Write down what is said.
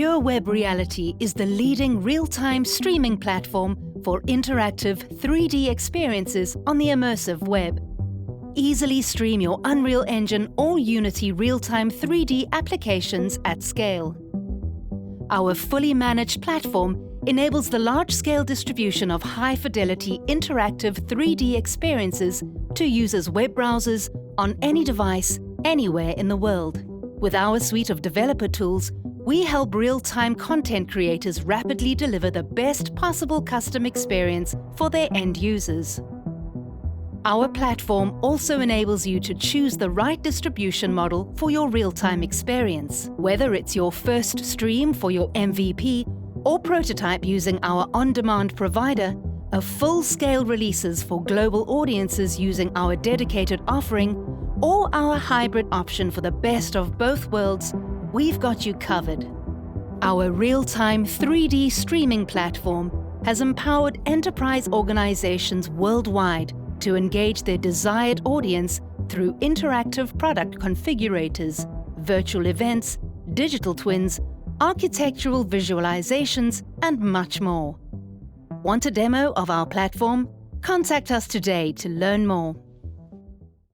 PureWeb Reality is the leading real-time streaming platform for interactive 3D experiences on the immersive web. Easily stream your Unreal Engine or Unity real-time 3D applications at scale. Our fully managed platform enables the large-scale distribution of high-fidelity interactive 3D experiences to users' web browsers on any device, anywhere in the world. With our suite of developer tools, we help real-time content creators rapidly deliver the best possible custom experience for their end users. Our platform also enables you to choose the right distribution model for your real-time experience. Whether it's your first stream for your MVP or prototype using our on-demand provider, a full-scale releases for global audiences using our dedicated offering, or our hybrid option for the best of both worlds, we've got you covered. Our real-time 3D streaming platform has empowered enterprise organizations worldwide to engage their desired audience through interactive product configurators, virtual events, digital twins, architectural visualizations, and much more. Want a demo of our platform? Contact us today to learn more.